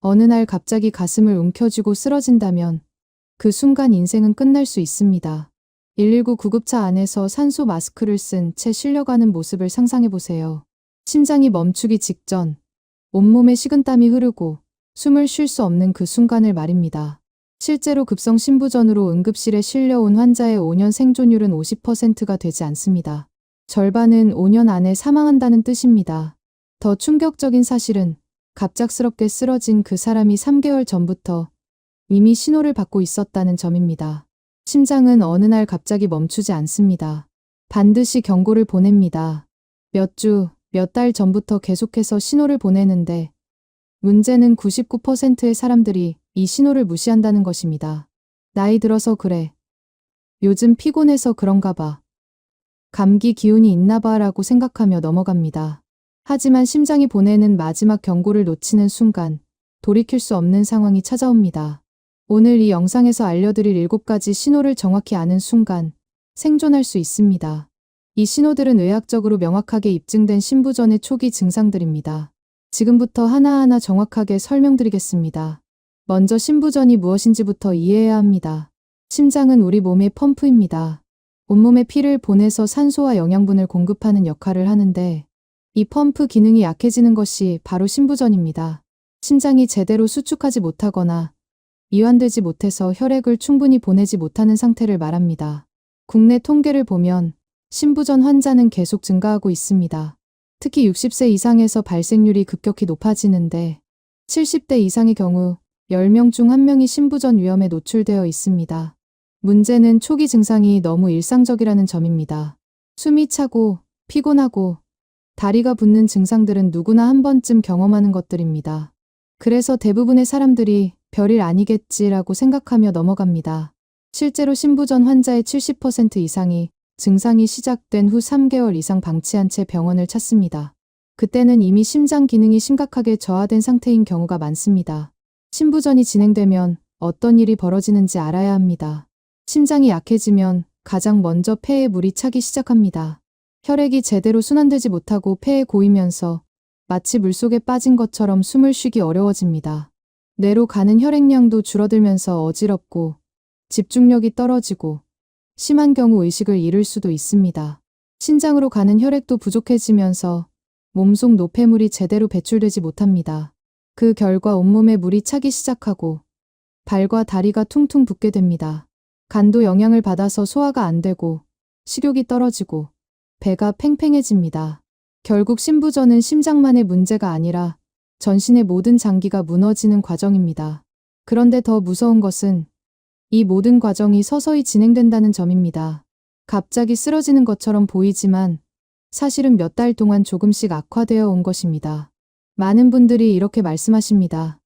어느 날 갑자기 가슴을 움켜쥐고 쓰러진다면 그 순간 인생은 끝날 수 있습니다. 119 구급차 안에서 산소 마스크를 쓴 채 실려가는 모습을 상상해보세요. 심장이 멈추기 직전 온몸에 식은땀이 흐르고 숨을 쉴 수 없는 그 순간을 말입니다. 실제로 급성 심부전으로 응급실에 실려온 환자의 5년 생존율은 50%가 되지 않습니다. 절반은 5년 안에 사망한다는 뜻입니다. 더 충격적인 사실은 갑작스럽게 쓰러진 그 사람이 3개월 전부터 이미 신호를 받고 있었다는 점입니다. 심장은 어느 날 갑자기 멈추지 않습니다. 반드시 경고를 보냅니다. 몇 주, 몇 달 전부터 계속해서 신호를 보내는데 문제는 99%의 사람들이 이 신호를 무시한다는 것입니다. 나이 들어서 그래. 요즘 피곤해서 그런가 봐. 감기 기운이 있나 봐라고 생각하며 넘어갑니다. 하지만 심장이 보내는 마지막 경고를 놓치는 순간 돌이킬 수 없는 상황이 찾아옵니다. 오늘 이 영상에서 알려드릴 7가지 신호를 정확히 아는 순간 생존할 수 있습니다. 이 신호들은 의학적으로 명확하게 입증된 심부전의 초기 증상들입니다. 지금부터 하나하나 정확하게 설명드리겠습니다. 먼저 심부전이 무엇인지부터 이해해야 합니다. 심장은 우리 몸의 펌프입니다. 온몸에 피를 보내서 산소와 영양분을 공급하는 역할을 하는데 이 펌프 기능이 약해지는 것이 바로 심부전입니다. 심장이 제대로 수축하지 못하거나 이완되지 못해서 혈액을 충분히 보내지 못하는 상태를 말합니다. 국내 통계를 보면 심부전 환자는 계속 증가하고 있습니다. 특히 60세 이상에서 발생률이 급격히 높아지는데 70대 이상의 경우 10명 중 1명이 심부전 위험에 노출되어 있습니다. 문제는 초기 증상이 너무 일상적이라는 점입니다. 숨이 차고 피곤하고 다리가 붓는 증상들은 누구나 한 번쯤 경험하는 것들입니다. 그래서 대부분의 사람들이 별일 아니겠지라고 생각하며 넘어갑니다. 실제로 심부전 환자의 70% 이상이 증상이 시작된 후 3개월 이상 방치한 채 병원을 찾습니다. 그때는 이미 심장 기능이 심각하게 저하된 상태인 경우가 많습니다. 심부전이 진행되면 어떤 일이 벌어지는지 알아야 합니다. 심장이 약해지면 가장 먼저 폐에 물이 차기 시작합니다. 혈액이 제대로 순환되지 못하고 폐에 고이면서 마치 물속에 빠진 것처럼 숨을 쉬기 어려워집니다. 뇌로 가는 혈액량도 줄어들면서 어지럽고 집중력이 떨어지고 심한 경우 의식을 잃을 수도 있습니다. 신장으로 가는 혈액도 부족해지면서 몸속 노폐물이 제대로 배출되지 못합니다. 그 결과 온몸에 물이 차기 시작하고 발과 다리가 퉁퉁 붓게 됩니다. 간도 영향을 받아서 소화가 안 되고 식욕이 떨어지고 배가 팽팽해집니다. 결국 심부전은 심장만의 문제가 아니라 전신의 모든 장기가 무너지는 과정입니다. 그런데 더 무서운 것은 이 모든 과정이 서서히 진행된다는 점입니다. 갑자기 쓰러지는 것처럼 보이지만 사실은 몇 달 동안 조금씩 악화되어 온 것입니다. 많은 분들이 이렇게 말씀하십니다.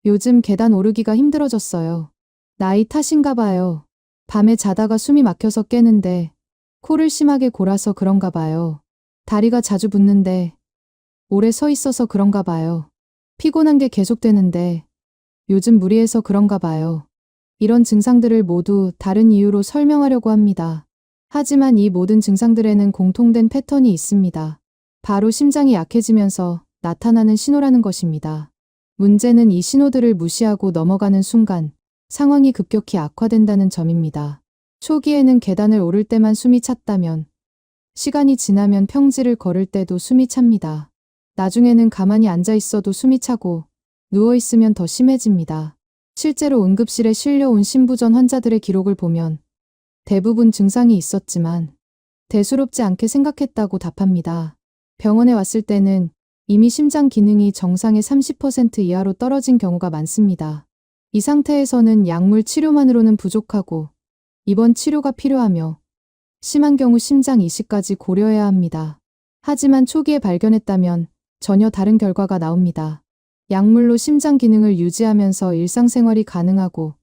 요즘 계단 오르기가 힘들어졌어요. 나이 탓인가 봐요. 밤에 자다가 숨이 막혀서 깨는데 코를 심하게 골아서 그런가 봐요. 다리가 자주 붓는데 오래 서 있어서 그런가 봐요. 피곤한 게 계속되는데 요즘 무리해서 그런가 봐요. 이런 증상들을 모두 다른 이유로 설명하려고 합니다. 하지만 이 모든 증상들에는 공통된 패턴이 있습니다. 바로 심장이 약해지면서 나타나는 신호라는 것입니다. 문제는 이 신호들을 무시하고 넘어가는 순간 상황이 급격히 악화된다는 점입니다. 초기에는 계단을 오를 때만 숨이 찼다면 시간이 지나면 평지를 걸을 때도 숨이 찹니다. 나중에는 가만히 앉아 있어도 숨이 차고 누워 있으면 더 심해집니다. 실제로 응급실에 실려온 심부전 환자들의 기록을 보면 대부분 증상이 있었지만 대수롭지 않게 생각했다고 답합니다. 병원에 왔을 때는 이미 심장 기능이 정상의 30% 이하로 떨어진 경우가 많습니다. 이 상태에서는 약물 치료만으로는 부족하고 입원 치료가 필요하며 심한 경우 심장 이식까지 고려해야 합니다. 하지만 초기에 발견했다면 전혀 다른 결과가 나옵니다. 약물로 심장 기능을 유지하면서 일상생활이 가능하고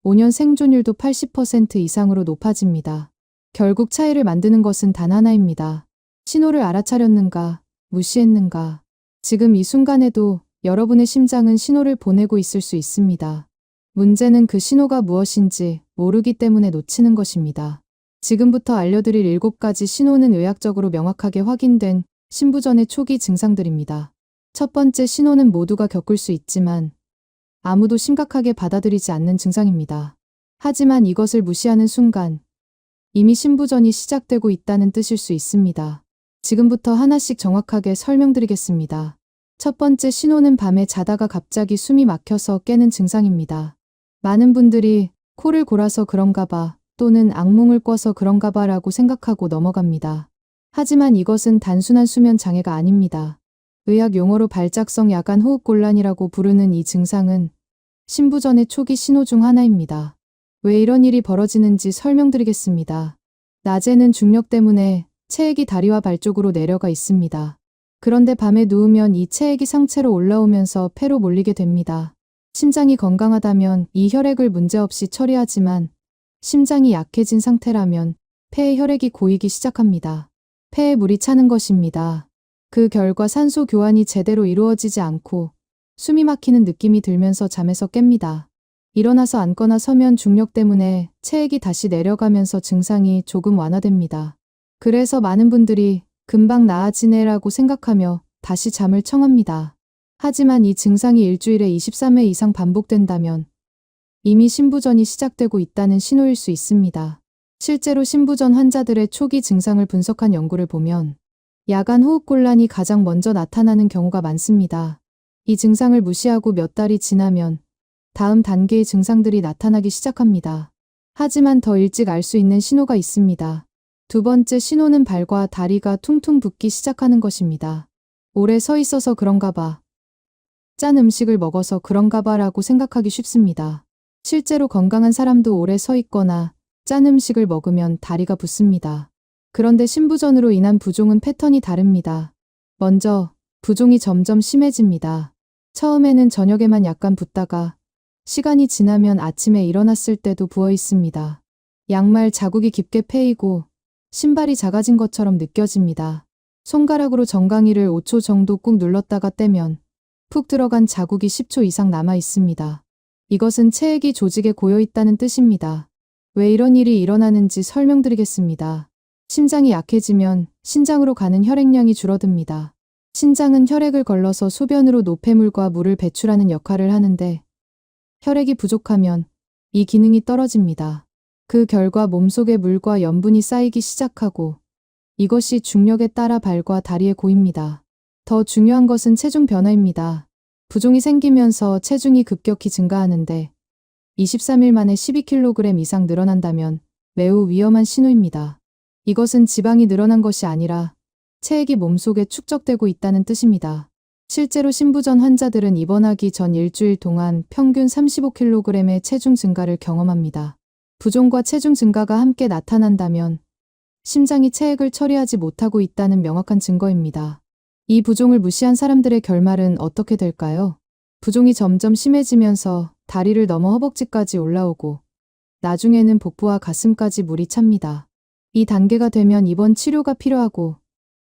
5년 생존율도 80% 이상으로 높아집니다. 결국 차이를 만드는 것은 단 하나입니다. 신호를 알아차렸는가, 무시했는가. 지금 이 순간에도 여러분의 심장은 신호를 보내고 있을 수 있습니다. 문제는 그 신호가 무엇인지 모르기 때문에 놓치는 것입니다. 지금부터 알려드릴 7가지 신호는 의학적으로 명확하게 확인된 심부전의 초기 증상들입니다. 첫 번째 신호는 모두가 겪을 수 있지만 아무도 심각하게 받아들이지 않는 증상입니다. 하지만 이것을 무시하는 순간 이미 신부전이 시작되고 있다는 뜻일 수 있습니다. 지금부터 하나씩 정확하게 설명드리겠습니다. 첫 번째 신호는 밤에 자다가 갑자기 숨이 막혀서 깨는 증상입니다. 많은 분들이 코를 골아서 그런가 봐 또는 악몽을 꿔서 그런가 봐라고 생각하고 넘어갑니다. 하지만 이것은 단순한 수면 장애가 아닙니다. 의학 용어로 발작성 야간 호흡곤란이라고 부르는 이 증상은 신부전의 초기 신호 중 하나입니다. 왜 이런 일이 벌어지는지 설명드리겠습니다. 낮에는 중력 때문에 체액이 다리와 발 쪽으로 내려가 있습니다. 그런데 밤에 누우면 이 체액이 상체로 올라오면서 폐로 몰리게 됩니다. 심장이 건강하다면 이 혈액을 문제없이 처리하지만 심장이 약해진 상태라면 폐에 혈액이 고이기 시작합니다. 폐에 물이 차는 것입니다. 그 결과 산소 교환이 제대로 이루어지지 않고 숨이 막히는 느낌이 들면서 잠에서 깹니다. 일어나서 앉거나 서면 중력 때문에 체액이 다시 내려가면서 증상이 조금 완화됩니다. 그래서 많은 분들이 금방 나아지네라고 생각하며 다시 잠을 청합니다. 하지만 이 증상이 일주일에 23회 이상 반복된다면 이미 신부전이 시작되고 있다는 신호일 수 있습니다. 실제로 신부전 환자들의 초기 증상을 분석한 연구를 보면 야간 호흡곤란이 가장 먼저 나타나는 경우가 많습니다. 이 증상을 무시하고 몇 달이 지나면 다음 단계의 증상들이 나타나기 시작합니다. 하지만 더 일찍 알 수 있는 신호가 있습니다. 두 번째 신호는 발과 다리가 퉁퉁 붓기 시작하는 것입니다. 오래 서 있어서 그런가 봐. 짠 음식을 먹어서 그런가 봐라고 생각하기 쉽습니다. 실제로 건강한 사람도 오래 서 있거나 짠 음식을 먹으면 다리가 붓습니다. 그런데 신부전으로 인한 부종은 패턴이 다릅니다. 먼저 부종이 점점 심해집니다. 처음에는 저녁에만 약간 붓다가 시간이 지나면 아침에 일어났을 때도 부어 있습니다. 양말 자국이 깊게 패이고 신발이 작아진 것처럼 느껴집니다. 손가락으로 정강이를 5초 정도 꾹 눌렀다가 떼면 푹 들어간 자국이 10초 이상 남아 있습니다. 이것은 체액이 조직에 고여 있다는 뜻입니다. 왜 이런 일이 일어나는지 설명드리겠습니다. 심장이 약해지면 신장으로 가는 혈액량이 줄어듭니다. 신장은 혈액을 걸러서 소변으로 노폐물과 물을 배출하는 역할을 하는데 혈액이 부족하면 이 기능이 떨어집니다. 그 결과 몸속에 물과 염분이 쌓이기 시작하고 이것이 중력에 따라 발과 다리에 고입니다. 더 중요한 것은 체중 변화입니다. 부종이 생기면서 체중이 급격히 증가하는데 23일 만에 12kg 이상 늘어난다면 매우 위험한 신호입니다. 이것은 지방이 늘어난 것이 아니라 체액이 몸속에 축적되고 있다는 뜻입니다. 실제로 신부전 환자들은 입원하기 전 일주일 동안 평균 35kg의 체중 증가를 경험합니다. 부종과 체중 증가가 함께 나타난다면 심장이 체액을 처리하지 못하고 있다는 명확한 증거입니다. 이 부종을 무시한 사람들의 결말은 어떻게 될까요? 부종이 점점 심해지면서 다리를 넘어 허벅지까지 올라오고 나중에는 복부와 가슴까지 물이 찹니다. 이 단계가 되면 입원 치료가 필요하고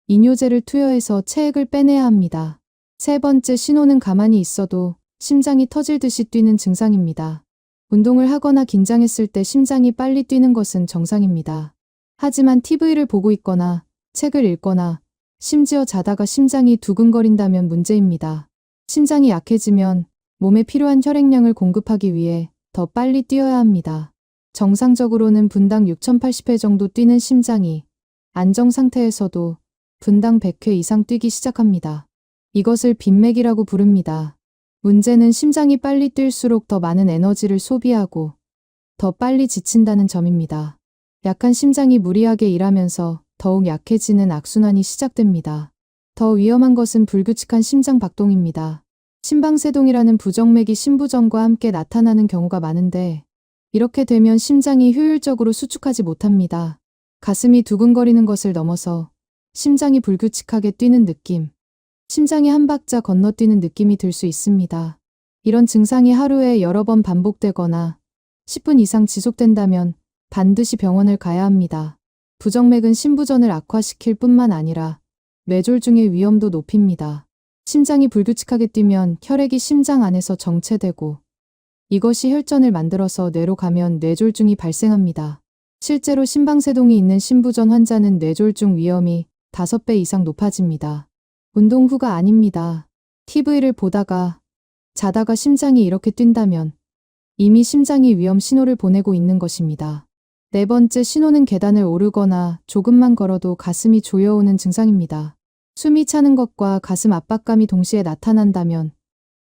이뇨제를 투여해서 체액을 빼내야 합니다. 세 번째 신호는 가만히 있어도 심장이 터질 듯이 뛰는 증상입니다. 운동을 하거나 긴장했을 때 심장이 빨리 뛰는 것은 정상입니다. 하지만 TV를 보고 있거나 책을 읽거나 심지어 자다가 심장이 두근거린다면 문제입니다. 심장이 약해지면 몸에 필요한 혈액량을 공급하기 위해 더 빨리 뛰어야 합니다. 정상적으로는 분당 6080회 정도 뛰는 심장이 안정 상태에서도 분당 100회 이상 뛰기 시작합니다. 이것을 빈맥이라고 부릅니다. 문제는 심장이 빨리 뛸수록 더 많은 에너지를 소비하고 더 빨리 지친다는 점입니다. 약한 심장이 무리하게 일하면서 더욱 약해지는 악순환이 시작됩니다. 더 위험한 것은 불규칙한 심장 박동입니다. 심방세동이라는 부정맥이 신부전과 함께 나타나는 경우가 많은데 이렇게 되면 심장이 효율적으로 수축하지 못합니다. 가슴이 두근거리는 것을 넘어서 심장이 불규칙하게 뛰는 느낌, 심장이 한 박자 건너뛰는 느낌이 들 수 있습니다. 이런 증상이 하루에 여러 번 반복되거나 10분 이상 지속된다면 반드시 병원을 가야 합니다. 부정맥은 신부전을 악화시킬 뿐만 아니라 뇌졸중의 위험도 높입니다. 심장이 불규칙하게 뛰면 혈액이 심장 안에서 정체되고 이것이 혈전을 만들어서 뇌로 가면 뇌졸중이 발생합니다. 실제로 심방세동이 있는 신부전 환자는 뇌졸중 위험이 5배 이상 높아집니다. 운동 후가 아닙니다. TV를 보다가 자다가 심장이 이렇게 뛴다면 이미 심장이 위험 신호를 보내고 있는 것입니다. 네 번째 신호는 계단을 오르거나 조금만 걸어도 가슴이 조여오는 증상입니다. 숨이 차는 것과 가슴 압박감이 동시에 나타난다면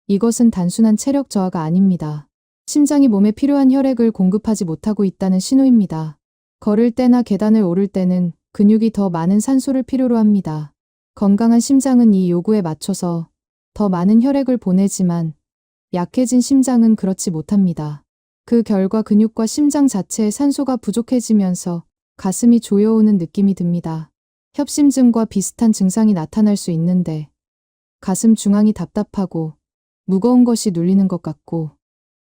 이것은 단순한 체력 저하가 아닙니다. 심장이 몸에 필요한 혈액을 공급하지 못하고 있다는 신호입니다. 걸을 때나 계단을 오를 때는 근육이 더 많은 산소를 필요로 합니다. 건강한 심장은 이 요구에 맞춰서 더 많은 혈액을 보내지만 약해진 심장은 그렇지 못합니다. 그 결과 근육과 심장 자체에 산소가 부족해지면서 가슴이 조여오는 느낌이 듭니다. 협심증과 비슷한 증상이 나타날 수 있는데 가슴 중앙이 답답하고 무거운 것이 눌리는 것 같고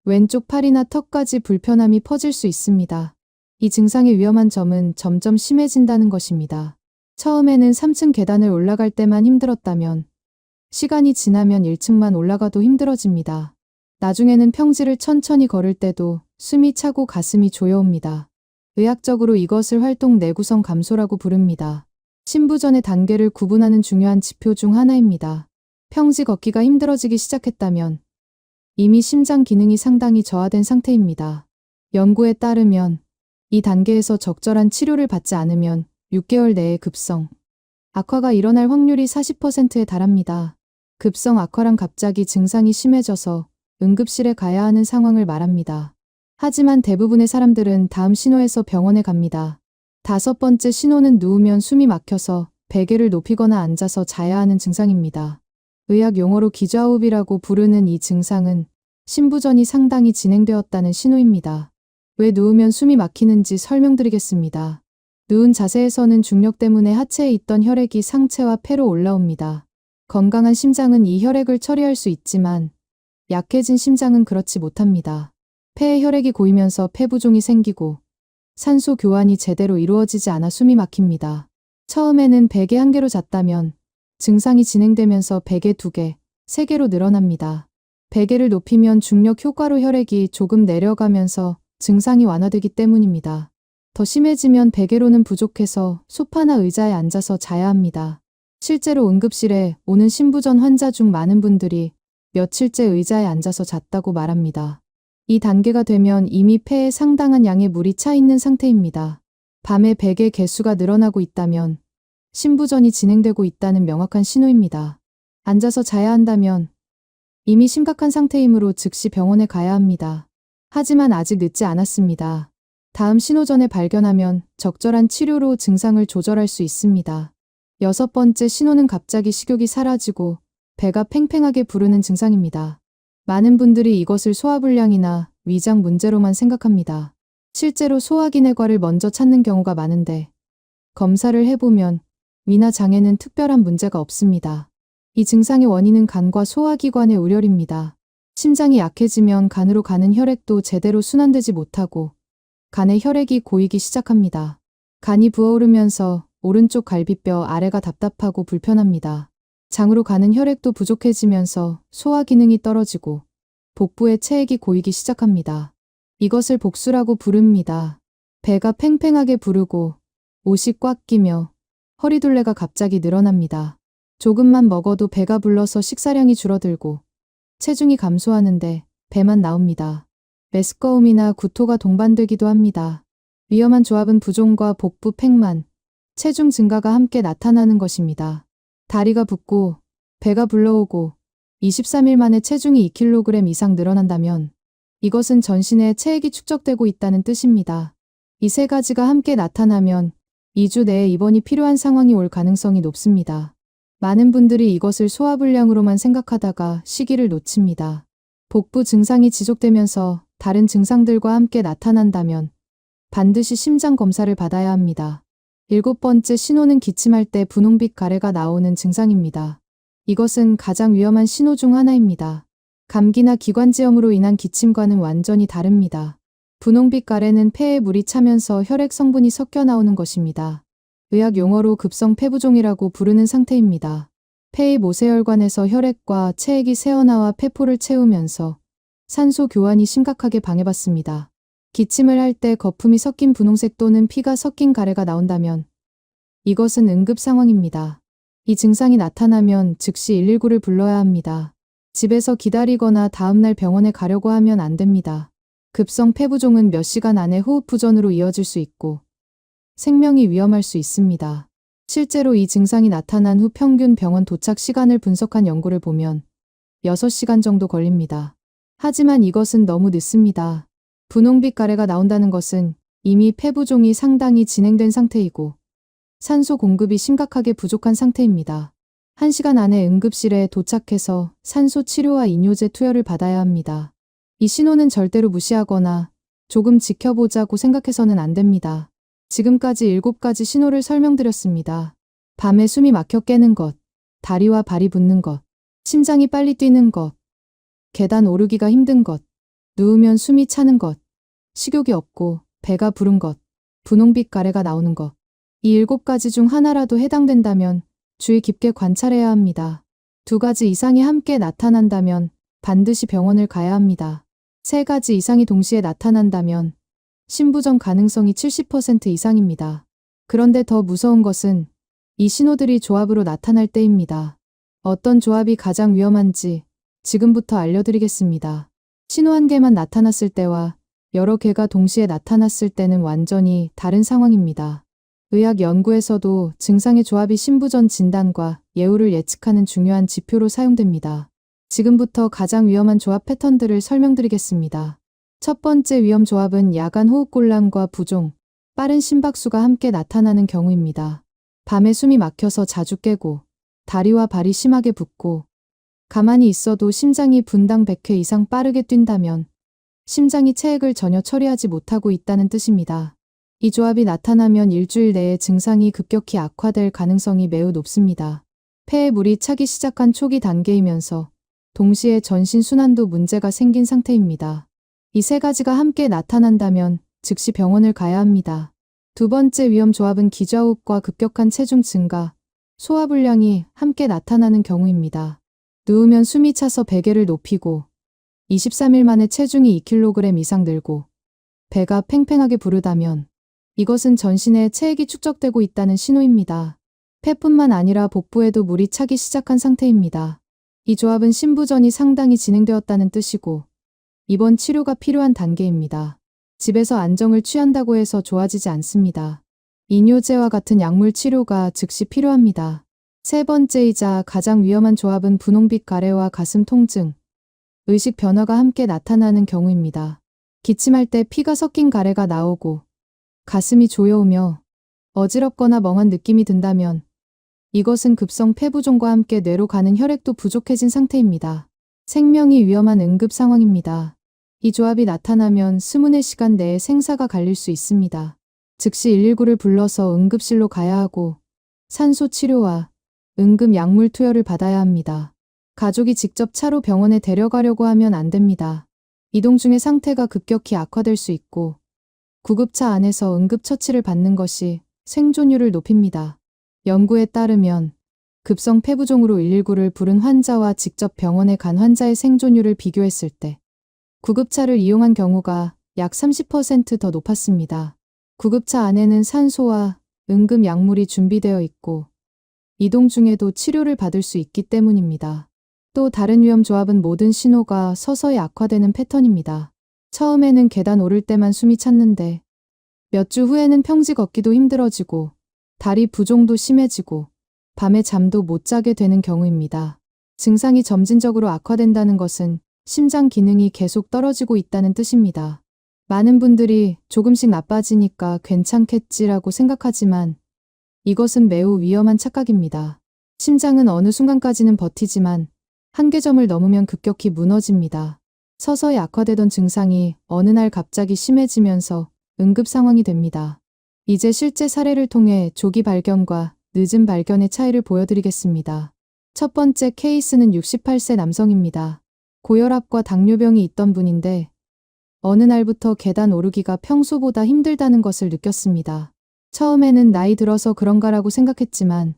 왼쪽 팔이나 턱까지 불편함이 퍼질 수 있습니다. 이 증상의 위험한 점은 점점 심해진다는 것입니다. 처음에는 3층 계단을 올라갈 때만 힘들었다면 시간이 지나면 1층만 올라가도 힘들어집니다. 나중에는 평지를 천천히 걸을 때도 숨이 차고 가슴이 조여옵니다. 의학적으로 이것을 활동 내구성 감소라고 부릅니다. 심부전의 단계를 구분하는 중요한 지표 중 하나입니다. 평지 걷기가 힘들어지기 시작했다면 이미 심장 기능이 상당히 저하된 상태입니다. 연구에 따르면 이 단계에서 적절한 치료를 받지 않으면 6개월 내에 급성 악화가 일어날 확률이 40%에 달합니다. 급성 악화란 갑자기 증상이 심해져서 응급실에 가야 하는 상황을 말합니다. 하지만 대부분의 사람들은 다음 신호에서 병원에 갑니다. 다섯 번째 신호는 누우면 숨이 막혀서 베개를 높이거나 앉아서 자야 하는 증상입니다. 의학 용어로 기저호흡이라고 부르는 이 증상은 심부전이 상당히 진행되었다는 신호입니다. 왜 누우면 숨이 막히는지 설명드리겠습니다. 누운 자세에서는 중력 때문에 하체에 있던 혈액이 상체와 폐로 올라옵니다. 건강한 심장은 이 혈액을 처리할 수 있지만 약해진 심장은 그렇지 못합니다. 폐에 혈액이 고이면서 폐부종이 생기고 산소 교환이 제대로 이루어지지 않아 숨이 막힙니다. 처음에는 베개 1개로 잤다면 증상이 진행되면서 베개 2개, 3개로 늘어납니다. 베개를 높이면 중력 효과로 혈액이 조금 내려가면서 증상이 완화되기 때문입니다. 더 심해지면 베개로는 부족해서 소파나 의자에 앉아서 자야 합니다. 실제로 응급실에 오는 심부전 환자 중 많은 분들이 며칠째 의자에 앉아서 잤다고 말합니다. 이 단계가 되면 이미 폐에 상당한 양의 물이 차 있는 상태입니다. 밤에 베개 개수가 늘어나고 있다면 심부전이 진행되고 있다는 명확한 신호입니다. 앉아서 자야 한다면 이미 심각한 상태이므로 즉시 병원에 가야 합니다. 하지만 아직 늦지 않았습니다. 다음 신호 전에 발견하면 적절한 치료로 증상을 조절할 수 있습니다. 여섯 번째 신호는 갑자기 식욕이 사라지고 배가 팽팽하게 부르는 증상입니다. 많은 분들이 이것을 소화불량이나 위장 문제로만 생각합니다. 실제로 소화기내과를 먼저 찾는 경우가 많은데 검사를 해보면 위나 장에는 특별한 문제가 없습니다. 이 증상의 원인은 간과 소화기관의 우열입니다. 심장이 약해지면 간으로 가는 혈액도 제대로 순환되지 못하고 간에 혈액이 고이기 시작합니다. 간이 부어오르면서 오른쪽 갈비뼈 아래가 답답하고 불편합니다. 장으로 가는 혈액도 부족해지면서 소화 기능이 떨어지고 복부에 체액이 고이기 시작합니다. 이것을 복수라고 부릅니다. 배가 팽팽하게 부르고 옷이 꽉 끼며 허리둘레가 갑자기 늘어납니다. 조금만 먹어도 배가 불러서 식사량이 줄어들고 체중이 감소하는데 배만 나옵니다. 메스꺼움이나 구토가 동반되기도 합니다. 위험한 조합은 부종과 복부 팽만, 체중 증가가 함께 나타나는 것입니다. 다리가 붓고 배가 불러오고 23일 만에 체중이 2kg 이상 늘어난다면 이것은 전신에 체액이 축적되고 있다는 뜻입니다. 이 세 가지가 함께 나타나면 2주 내에 입원이 필요한 상황이 올 가능성이 높습니다. 많은 분들이 이것을 소화불량으로만 생각하다가 시기를 놓칩니다. 복부 증상이 지속되면서 다른 증상들과 함께 나타난다면 반드시 심장 검사를 받아야 합니다. 일곱 번째 신호는 기침할 때 분홍빛 가래가 나오는 증상입니다. 이것은 가장 위험한 신호 중 하나입니다. 감기나 기관지염으로 인한 기침과는 완전히 다릅니다. 분홍빛 가래는 폐에 물이 차면서 혈액 성분이 섞여 나오는 것입니다. 의학 용어로 급성 폐부종이라고 부르는 상태입니다. 폐의 모세혈관에서 혈액과 체액이 새어나와 폐포를 채우면서 산소 교환이 심각하게 방해받습니다. 기침을 할 때 거품이 섞인 분홍색 또는 피가 섞인 가래가 나온다면 이것은 응급 상황입니다. 이 증상이 나타나면 즉시 119를 불러야 합니다. 집에서 기다리거나 다음날 병원에 가려고 하면 안 됩니다. 급성 폐부종은 몇 시간 안에 호흡부전으로 이어질 수 있고 생명이 위험할 수 있습니다. 실제로 이 증상이 나타난 후 평균 병원 도착 시간을 분석한 연구를 보면 6시간 정도 걸립니다. 하지만 이것은 너무 늦습니다. 분홍빛 가래가 나온다는 것은 이미 폐부종이 상당히 진행된 상태이고 산소 공급이 심각하게 부족한 상태입니다. 1시간 안에 응급실에 도착해서 산소 치료와 이뇨제 투여를 받아야 합니다. 이 신호는 절대로 무시하거나 조금 지켜보자고 생각해서는 안 됩니다. 지금까지 7가지 신호를 설명드렸습니다. 밤에 숨이 막혀 깨는 것, 다리와 발이 붓는 것, 심장이 빨리 뛰는 것, 계단 오르기가 힘든 것, 누우면 숨이 차는 것, 식욕이 없고 배가 부른 것, 분홍빛 가래가 나오는 것. 이 7가지 중 하나라도 해당된다면 주의 깊게 관찰해야 합니다. 2가지 이상이 함께 나타난다면 반드시 병원을 가야 합니다. 3가지 이상이 동시에 나타난다면 심부전 가능성이 70% 이상입니다. 그런데 더 무서운 것은 이 신호들이 조합으로 나타날 때입니다. 어떤 조합이 가장 위험한지 지금부터 알려드리겠습니다. 신호 1개만 나타났을 때와 여러 개가 동시에 나타났을 때는 완전히 다른 상황입니다. 의학 연구에서도 증상의 조합이 심부전 진단과 예후를 예측하는 중요한 지표로 사용됩니다. 지금부터 가장 위험한 조합 패턴들을 설명드리겠습니다. 첫 번째 위험 조합은 야간 호흡곤란과 부종, 빠른 심박수가 함께 나타나는 경우입니다. 밤에 숨이 막혀서 자주 깨고 다리와 발이 심하게 붓고 가만히 있어도 심장이 분당 100회 이상 빠르게 뛴다면 심장이 체액을 전혀 처리하지 못하고 있다는 뜻입니다. 이 조합이 나타나면 일주일 내에 증상이 급격히 악화될 가능성이 매우 높습니다. 폐에 물이 차기 시작한 초기 단계이면서 동시에 전신 순환도 문제가 생긴 상태입니다. 이 3가지가 함께 나타난다면 즉시 병원을 가야 합니다. 2번째 위험 조합은 기저호흡과 급격한 체중 증가, 소화불량이 함께 나타나는 경우입니다. 누우면 숨이 차서 베개를 높이고 23일 만에 체중이 2kg 이상 늘고 배가 팽팽하게 부르다면 이것은 전신에 체액이 축적되고 있다는 신호입니다. 폐뿐만 아니라 복부에도 물이 차기 시작한 상태입니다. 이 조합은 심부전이 상당히 진행되었다는 뜻이고 이번 치료가 필요한 단계입니다. 집에서 안정을 취한다고 해서 좋아지지 않습니다. 이뇨제와 같은 약물 치료가 즉시 필요합니다. 3번째이자 가장 위험한 조합은 분홍빛 가래와 가슴 통증, 의식 변화가 함께 나타나는 경우입니다. 기침할 때 피가 섞인 가래가 나오고 가슴이 조여오며 어지럽거나 멍한 느낌이 든다면 이것은 급성 폐부종과 함께 뇌로 가는 혈액도 부족해진 상태입니다. 생명이 위험한 응급 상황입니다. 이 조합이 나타나면 24시간 내에 생사가 갈릴 수 있습니다. 즉시 119를 불러서 응급실로 가야 하고 산소 치료와 응급 약물 투여를 받아야 합니다. 가족이 직접 차로 병원에 데려가려고 하면 안 됩니다. 이동 중에 상태가 급격히 악화될 수 있고 구급차 안에서 응급처치를 받는 것이 생존율을 높입니다. 연구에 따르면 급성 폐부종으로 119를 부른 환자와 직접 병원에 간 환자의 생존율을 비교했을 때 구급차를 이용한 경우가 약 30% 더 높았습니다. 구급차 안에는 산소와 응급 약물이 준비되어 있고 이동 중에도 치료를 받을 수 있기 때문입니다. 또 다른 위험 조합은 모든 신호가 서서히 악화되는 패턴입니다. 처음에는 계단 오를 때만 숨이 찼는데 몇 주 후에는 평지 걷기도 힘들어지고 다리 부종도 심해지고 밤에 잠도 못 자게 되는 경우입니다. 증상이 점진적으로 악화된다는 것은 심장 기능이 계속 떨어지고 있다는 뜻입니다. 많은 분들이 조금씩 나빠지니까 괜찮겠지라고 생각하지만 이것은 매우 위험한 착각입니다. 심장은 어느 순간까지는 버티지만 한계점을 넘으면 급격히 무너집니다. 서서히 악화되던 증상이 어느 날 갑자기 심해지면서 응급 상황이 됩니다. 이제 실제 사례를 통해 조기 발견과 늦은 발견의 차이를 보여드리겠습니다. 첫 번째 케이스는 68세 남성입니다. 고혈압과 당뇨병이 있던 분인데 어느 날부터 계단 오르기가 평소보다 힘들다는 것을 느꼈습니다. 처음에는 나이 들어서 그런가라고 생각했지만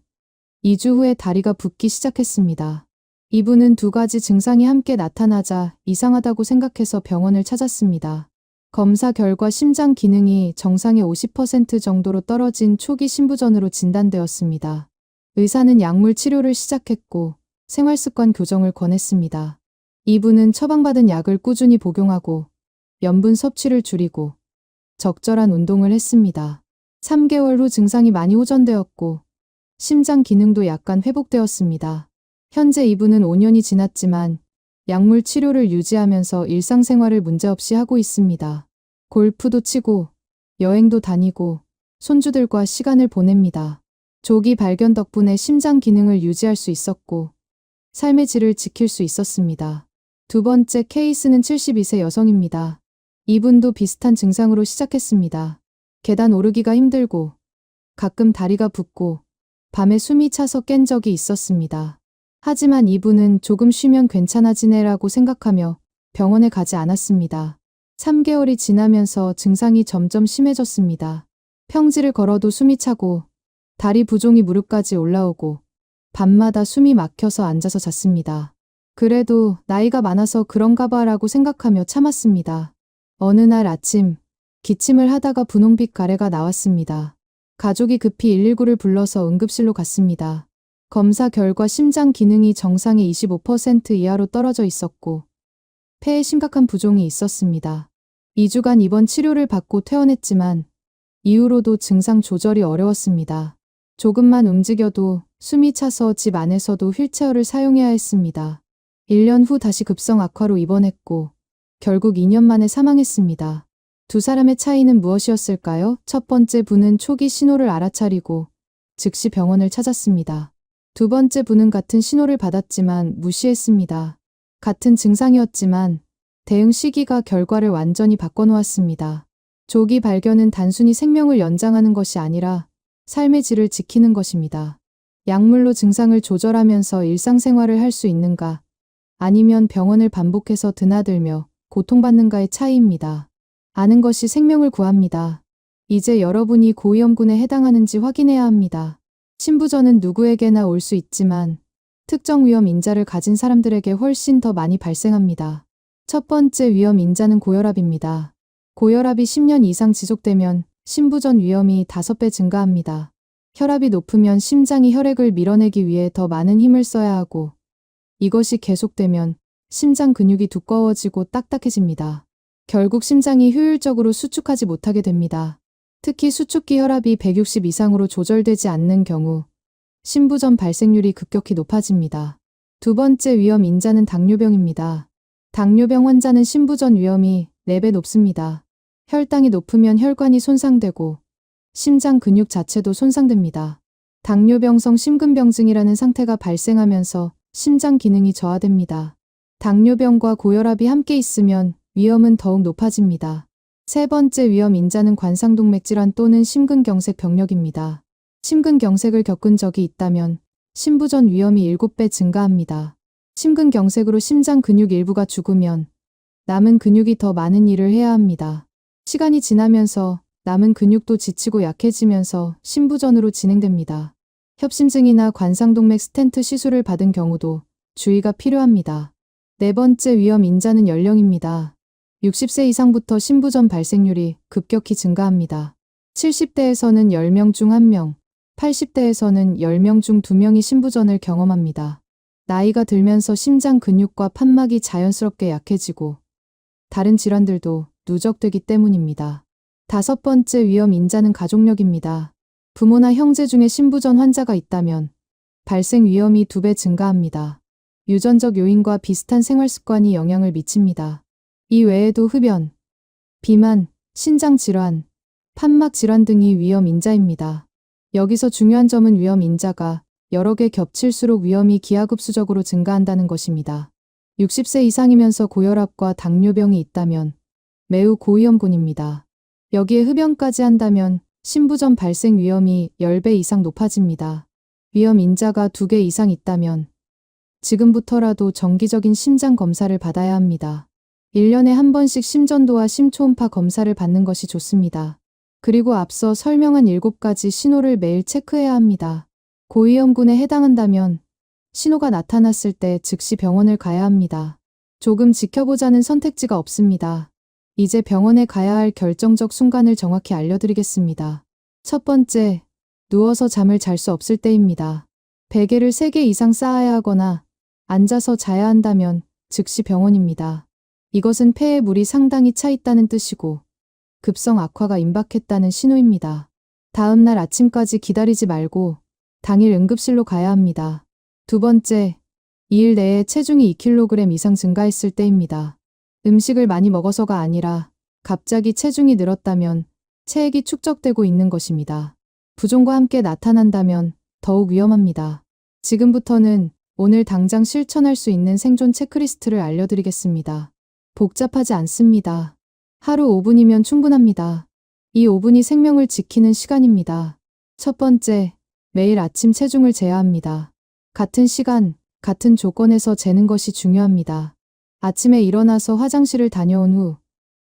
2주 후에 다리가 붓기 시작했습니다. 이분은 2가지 증상이 함께 나타나자 이상하다고 생각해서 병원을 찾았습니다. 검사 결과 심장 기능이 정상의 50% 정도로 떨어진 초기 심부전으로 진단되었습니다. 의사는 약물 치료를 시작했고 생활습관 교정을 권했습니다. 이분은 처방받은 약을 꾸준히 복용하고 염분 섭취를 줄이고 적절한 운동을 했습니다. 3개월 후 증상이 많이 호전되었고 심장 기능도 약간 회복되었습니다. 현재 이분은 5년이 지났지만 약물 치료를 유지하면서 일상생활을 문제없이 하고 있습니다. 골프도 치고 여행도 다니고 손주들과 시간을 보냅니다. 조기 발견 덕분에 심장 기능을 유지할 수 있었고 삶의 질을 지킬 수 있었습니다. 두 번째 케이스는 72세 여성입니다. 이분도 비슷한 증상으로 시작했습니다. 계단 오르기가 힘들고 가끔 다리가 붓고 밤에 숨이 차서 깬 적이 있었습니다. 하지만 이분은 조금 쉬면 괜찮아지네라고 생각하며 병원에 가지 않았습니다. 3개월이 지나면서 증상이 점점 심해졌습니다. 평지를 걸어도 숨이 차고 다리 부종이 무릎까지 올라오고 밤마다 숨이 막혀서 앉아서 잤습니다. 그래도 나이가 많아서 그런가 봐라고 생각하며 참았습니다. 어느 날 아침 기침을 하다가 분홍빛 가래가 나왔습니다. 가족이 급히 119를 불러서 응급실로 갔습니다. 검사 결과 심장 기능이 정상의 25% 이하로 떨어져 있었고 폐에 심각한 부종이 있었습니다. 2주간 입원 치료를 받고 퇴원했지만 이후로도 증상 조절이 어려웠습니다. 조금만 움직여도 숨이 차서 집 안에서도 휠체어를 사용해야 했습니다. 1년 후 다시 급성 악화로 입원했고 결국 2년 만에 사망했습니다. 두 사람의 차이는 무엇이었을까요? 첫 번째 분은 초기 신호를 알아차리고 즉시 병원을 찾았습니다. 두 번째 분은 같은 신호를 받았지만 무시했습니다. 같은 증상이었지만 대응 시기가 결과를 완전히 바꿔놓았습니다. 조기 발견은 단순히 생명을 연장하는 것이 아니라 삶의 질을 지키는 것입니다. 약물로 증상을 조절하면서 일상생활을 할 수 있는가, 아니면 병원을 반복해서 드나들며 고통받는가의 차이입니다. 아는 것이 생명을 구합니다. 이제 여러분이 고위험군에 해당하는지 확인해야 합니다. 신부전은 누구에게나 올 수 있지만 특정 위험 인자를 가진 사람들에게 훨씬 더 많이 발생합니다. 첫 번째 위험 인자는 고혈압입니다. 고혈압이 10년 이상 지속되면 신부전 위험이 5배 증가합니다. 혈압이 높으면 심장이 혈액을 밀어내기 위해 더 많은 힘을 써야 하고 이것이 계속되면 심장 근육이 두꺼워지고 딱딱해집니다. 결국 심장이 효율적으로 수축하지 못하게 됩니다. 특히 수축기 혈압이 160 이상으로 조절되지 않는 경우 신부전 발생률이 급격히 높아집니다. 두 번째 위험 인자는 당뇨병입니다. 당뇨병 환자는 신부전 위험이 4배 높습니다. 혈당이 높으면 혈관이 손상되고 심장 근육 자체도 손상됩니다. 당뇨병성 심근병증이라는 상태가 발생하면서 심장 기능이 저하됩니다. 당뇨병과 고혈압이 함께 있으면 위험은 더욱 높아집니다. 세 번째 위험 인자는 관상동맥 질환 또는 심근경색 병력입니다. 심근경색을 겪은 적이 있다면 신부전 위험이 7배 증가합니다. 심근경색으로 심장 근육 일부가 죽으면 남은 근육이 더 많은 일을 해야 합니다. 시간이 지나면서 남은 근육도 지치고 약해지면서 신부전으로 진행됩니다. 협심증이나 관상동맥 스텐트 시술을 받은 경우도 주의가 필요합니다. 네 번째 위험 인자는 연령입니다. 60세 이상부터 신부전 발생률이 급격히 증가합니다. 70대에서는 10명 중 1명, 80대에서는 10명 중 2명이 신부전을 경험합니다. 나이가 들면서 심장 근육과 판막이 자연스럽게 약해지고 다른 질환들도 누적되기 때문입니다. 다섯 번째 위험 인자는 가족력입니다. 부모나 형제 중에 신부전 환자가 있다면 발생 위험이 2배 증가합니다. 유전적 요인과 비슷한 생활 습관이 영향을 미칩니다. 이 외에도 흡연, 비만, 신장 질환, 판막 질환 등이 위험 인자입니다. 여기서 중요한 점은 위험 인자가 여러 개 겹칠수록 위험이 기하급수적으로 증가한다는 것입니다. 60세 이상이면서 고혈압과 당뇨병이 있다면 매우 고위험군입니다. 여기에 흡연까지 한다면 신부전 발생 위험이 10배 이상 높아집니다. 위험 인자가 2개 이상 있다면 지금부터라도 정기적인 심장 검사를 받아야 합니다. 1년에 한 번씩 심전도와 심초음파 검사를 받는 것이 좋습니다. 그리고 앞서 설명한 7가지 신호를 매일 체크해야 합니다. 고위험군에 해당한다면 신호가 나타났을 때 즉시 병원을 가야 합니다. 조금 지켜보자는 선택지가 없습니다. 이제 병원에 가야 할 결정적 순간을 정확히 알려드리겠습니다. 첫 번째, 누워서 잠을 잘 수 없을 때입니다. 베개를 3개 이상 쌓아야 하거나 앉아서 자야 한다면 즉시 병원입니다. 이것은 폐에 물이 상당히 차 있다는 뜻이고 급성 악화가 임박했다는 신호입니다. 다음 날 아침까지 기다리지 말고 당일 응급실로 가야 합니다. 두 번째, 2일 내에 체중이 2kg 이상 증가했을 때입니다. 음식을 많이 먹어서가 아니라 갑자기 체중이 늘었다면 체액이 축적되고 있는 것입니다. 부종과 함께 나타난다면 더욱 위험합니다. 지금부터는 오늘 당장 실천할 수 있는 생존 체크리스트를 알려드리겠습니다. 복잡하지 않습니다. 하루 5분이면 충분합니다. 이 5분이 생명을 지키는 시간입니다. 첫 번째, 매일 아침 체중을 재야 합니다. 같은 시간, 같은 조건에서 재는 것이 중요합니다. 아침에 일어나서 화장실을 다녀온 후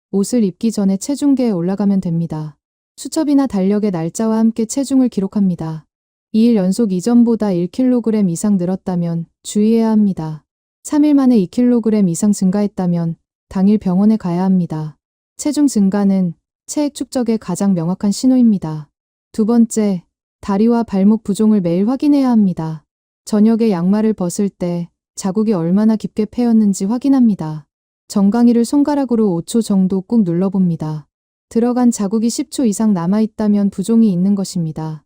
옷을 입기 전에 체중계에 올라가면 됩니다. 수첩이나 달력의 날짜와 함께 체중을 기록합니다. 2일 연속 이전보다 1kg 이상 늘었다면 주의해야 합니다. 3일 만에 2kg 이상 증가했다면 당일 병원에 가야 합니다. 체중 증가는 체액 축적의 가장 명확한 신호입니다. 두 번째, 다리와 발목 부종을 매일 확인해야 합니다. 저녁에 양말을 벗을 때 자국이 얼마나 깊게 패였는지 확인합니다. 정강이를 손가락으로 5초 정도 꾹 눌러봅니다. 들어간 자국이 10초 이상 남아있다면 부종이 있는 것입니다.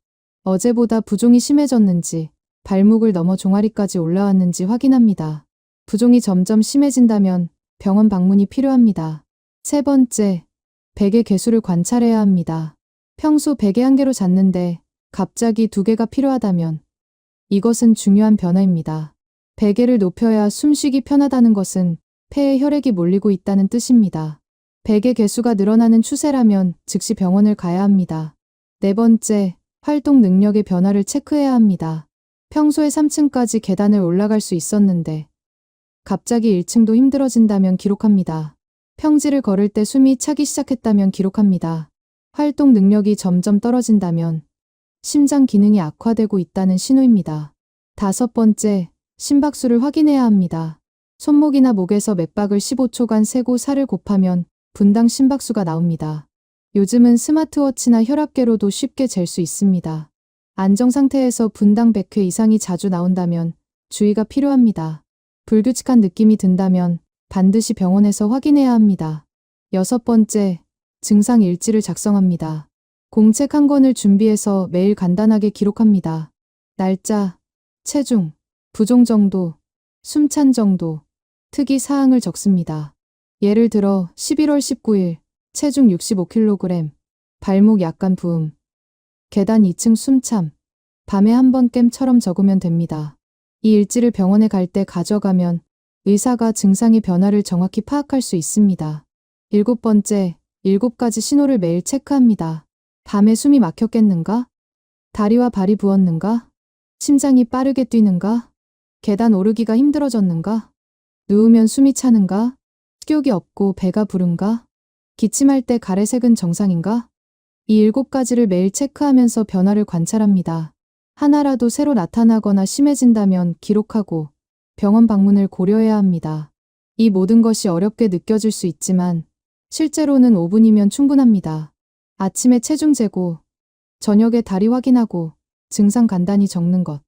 어제보다 부종이 심해졌는지, 발목을 넘어 종아리까지 올라왔는지 확인합니다. 부종이 점점 심해진다면 병원 방문이 필요합니다. 세 번째, 베개 개수를 관찰해야 합니다. 평소 베개 1개로 잤는데 갑자기 2개가 필요하다면 이것은 중요한 변화입니다. 베개를 높여야 숨쉬기 편하다는 것은 폐에 혈액이 몰리고 있다는 뜻입니다. 베개 개수가 늘어나는 추세라면 즉시 병원을 가야 합니다. 네 번째, 활동 능력의 변화를 체크해야 합니다. 평소에 3층까지 계단을 올라갈 수 있었는데 갑자기 1층도 힘들어진다면 기록합니다. 평지를 걸을 때 숨이 차기 시작했다면 기록합니다. 활동 능력이 점점 떨어진다면 심장 기능이 악화되고 있다는 신호입니다. 다섯 번째, 심박수를 확인해야 합니다. 손목이나 목에서 맥박을 15초간 세고 살을 곱하면 분당 심박수가 나옵니다. 요즘은 스마트워치나 혈압계로도 쉽게 잴 수 있습니다. 안정 상태에서 분당 100회 이상이 자주 나온다면 주의가 필요합니다. 불규칙한 느낌이 든다면 반드시 병원에서 확인해야 합니다. 여섯 번째, 증상 일지를 작성합니다. 공책 한 권을 준비해서 매일 간단하게 기록합니다. 날짜, 체중, 부종 정도, 숨찬 정도, 특이 사항을 적습니다. 예를 들어 11월 19일 체중 65kg, 발목 약간 부음, 계단 2층 숨참, 밤에 한 번 깸처럼 적으면 됩니다. 이 일지를 병원에 갈 때 가져가면 의사가 증상의 변화를 정확히 파악할 수 있습니다. 일곱 번째, 7가지 신호를 매일 체크합니다. 밤에 숨이 막혔겠는가? 다리와 발이 부었는가? 심장이 빠르게 뛰는가? 계단 오르기가 힘들어졌는가? 누우면 숨이 차는가? 식욕이 없고 배가 부른가? 기침할 때 가래색은 정상인가? 이 7가지를 매일 체크하면서 변화를 관찰합니다. 하나라도 새로 나타나거나 심해진다면 기록하고 병원 방문을 고려해야 합니다. 이 모든 것이 어렵게 느껴질 수 있지만 실제로는 5분이면 충분합니다. 아침에 체중 재고, 저녁에 다리 확인하고, 증상 간단히 적는 것.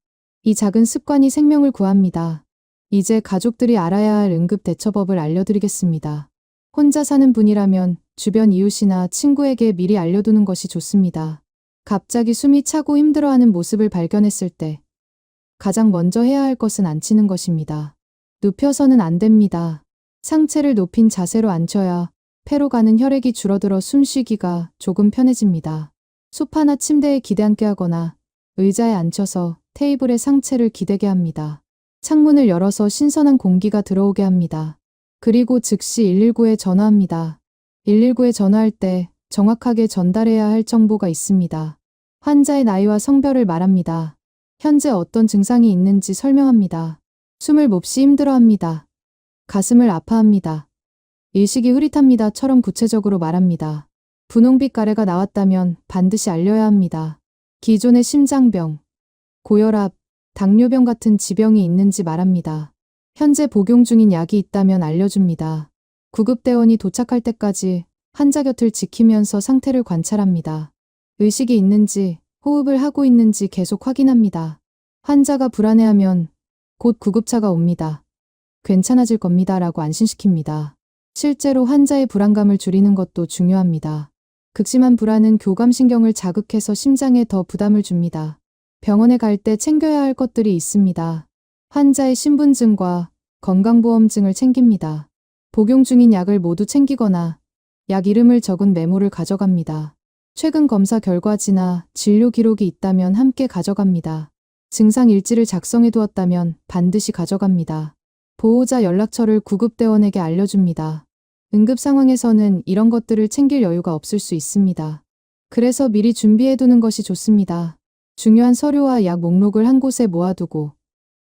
이 작은 습관이 생명을 구합니다. 이제 가족들이 알아야 할 응급 대처법을 알려드리겠습니다. 혼자 사는 분이라면 주변 이웃이나 친구에게 미리 알려두는 것이 좋습니다. 갑자기 숨이 차고 힘들어하는 모습을 발견했을 때 가장 먼저 해야 할 것은 앉히는 것입니다. 눕혀서는 안 됩니다. 상체를 높인 자세로 앉혀야 폐로 가는 혈액이 줄어들어 숨쉬기가 조금 편해집니다. 소파나 침대에 기대앉게 하거나 의자에 앉혀서 테이블에 상체를 기대게 합니다. 창문을 열어서 신선한 공기가 들어오게 합니다. 그리고 즉시 119에 전화합니다. 119에 전화할 때 정확하게 전달해야 할 정보가 있습니다. 환자의 나이와 성별을 말합니다. 현재 어떤 증상이 있는지 설명합니다. 숨을 몹시 힘들어합니다. 가슴을 아파합니다. 일식이 흐릿합니다처럼 구체적으로 말합니다. 분홍빛 가래가 나왔다면 반드시 알려야 합니다. 기존의 심장병, 고혈압, 당뇨병 같은 지병이 있는지 말합니다. 현재 복용 중인 약이 있다면 알려줍니다. 구급대원이 도착할 때까지 환자 곁을 지키면서 상태를 관찰합니다. 의식이 있는지, 호흡을 하고 있는지 계속 확인합니다. 환자가 불안해하면 곧 구급차가 옵니다. 괜찮아질 겁니다 라고 안심시킵니다. 실제로 환자의 불안감을 줄이는 것도 중요합니다. 극심한 불안은 교감신경을 자극해서 심장에 더 부담을 줍니다. 병원에 갈 때 챙겨야 할 것들이 있습니다. 환자의 신분증과 건강보험증을 챙깁니다. 복용 중인 약을 모두 챙기거나 약 이름을 적은 메모를 가져갑니다. 최근 검사 결과지나 진료 기록이 있다면 함께 가져갑니다. 증상 일지를 작성해 두었다면 반드시 가져갑니다. 보호자 연락처를 구급대원에게 알려줍니다. 응급 상황에서는 이런 것들을 챙길 여유가 없을 수 있습니다. 그래서 미리 준비해 두는 것이 좋습니다. 중요한 서류와 약 목록을 한 곳에 모아두고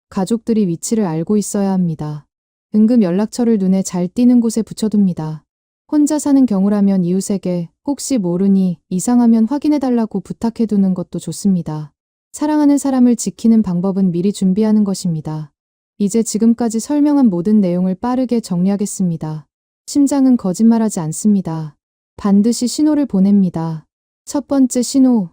가족들이 위치를 알고 있어야 합니다. 응급 연락처를 눈에 잘 띄는 곳에 붙여둡니다. 혼자 사는 경우라면 이웃에게 혹시 모르니 이상하면 확인해달라고 부탁해두는 것도 좋습니다. 사랑하는 사람을 지키는 방법은 미리 준비하는 것입니다. 이제 지금까지 설명한 모든 내용을 빠르게 정리하겠습니다. 심장은 거짓말하지 않습니다. 반드시 신호를 보냅니다. 첫 번째 신호,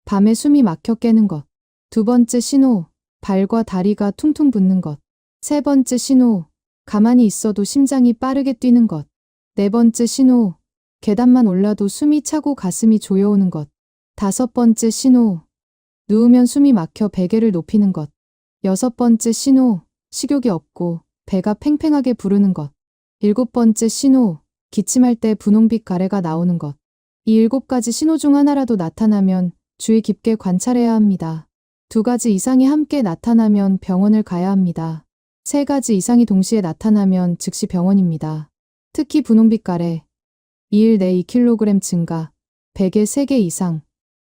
밤에 숨이 막혀 깨는 것. 두 번째 신호, 발과 다리가 퉁퉁 붓는 것. 세 번째 신호, 가만히 있어도 심장이 빠르게 뛰는 것. 네 번째 신호, 계단만 올라도 숨이 차고 가슴이 조여오는 것. 다섯 번째 신호, 누우면 숨이 막혀 베개를 높이는 것. 여섯 번째 신호, 식욕이 없고 배가 팽팽하게 부르는 것. 일곱 번째 신호, 기침할 때 분홍빛 가래가 나오는 것. 이 7가지 신호 중 하나라도 나타나면 주의 깊게 관찰해야 합니다. 2가지 이상이 함께 나타나면 병원을 가야 합니다. 3가지 이상이 동시에 나타나면 즉시 병원입니다. 특히 분홍빛 가래, 2일 내 2kg 증가, 베개 3개 이상,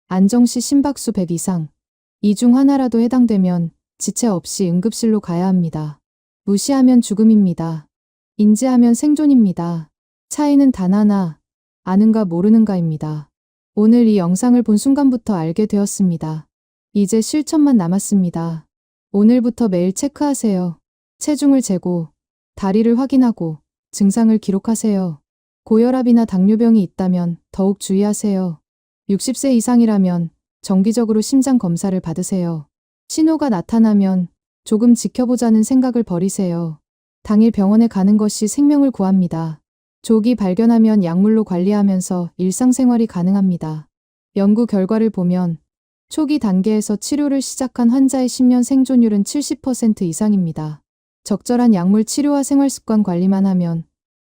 안정시 심박수 100 이상, 이 중 하나라도 해당되면 지체 없이 응급실로 가야 합니다. 무시하면 죽음입니다. 인지하면 생존입니다. 차이는 단 하나, 아는가 모르는가입니다. 오늘 이 영상을 본 순간부터 알게 되었습니다. 이제 실천만 남았습니다. 오늘부터 매일 체크하세요. 체중을 재고, 다리를 확인하고, 증상을 기록하세요. 고혈압이나 당뇨병이 있다면 더욱 주의하세요. 60세 이상이라면 정기적으로 심장 검사를 받으세요. 신호가 나타나면 조금 지켜보자는 생각을 버리세요. 당일 병원에 가는 것이 생명을 구합니다. 조기 발견하면 약물로 관리하면서 일상생활이 가능합니다. 연구 결과를 보면 초기 단계에서 치료를 시작한 환자의 10년 생존율은 70% 이상입니다. 적절한 약물 치료와 생활습관 관리만 하면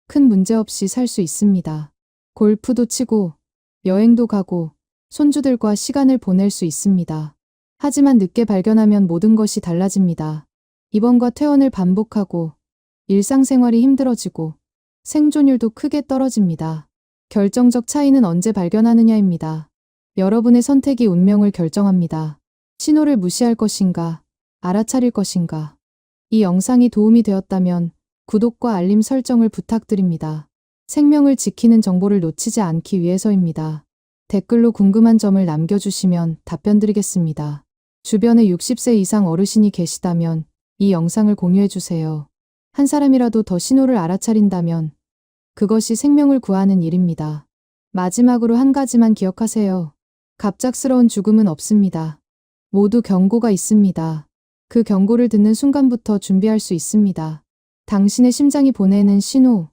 큰 문제 없이 살 수 있습니다. 골프도 치고 여행도 가고 손주들과 시간을 보낼 수 있습니다. 하지만 늦게 발견하면 모든 것이 달라집니다. 입원과 퇴원을 반복하고 일상생활이 힘들어지고 생존율도 크게 떨어집니다. 결정적 차이는 언제 발견하느냐입니다. 여러분의 선택이 운명을 결정합니다. 신호를 무시할 것인가, 알아차릴 것인가. 이 영상이 도움이 되었다면 구독과 알림 설정을 부탁드립니다. 생명을 지키는 정보를 놓치지 않기 위해서입니다. 댓글로 궁금한 점을 남겨주시면 답변드리겠습니다. 주변에 60세 이상 어르신이 계시다면 이 영상을 공유해주세요. 한 사람이라도 더 신호를 알아차린다면 그것이 생명을 구하는 일입니다. 마지막으로 한 가지만 기억하세요. 갑작스러운 죽음은 없습니다. 모두 경고가 있습니다. 그 경고를 듣는 순간부터 준비할 수 있습니다. 당신의 심장이 보내는 신호,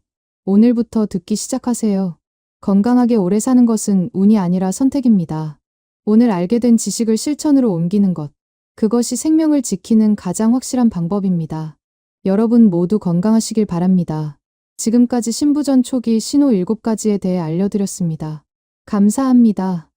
오늘부터 듣기 시작하세요. 건강하게 오래 사는 것은 운이 아니라 선택입니다. 오늘 알게 된 지식을 실천으로 옮기는 것, 그것이 생명을 지키는 가장 확실한 방법입니다. 여러분 모두 건강하시길 바랍니다. 지금까지 신부전 초기 신호 7가지에 대해 알려드렸습니다. 감사합니다.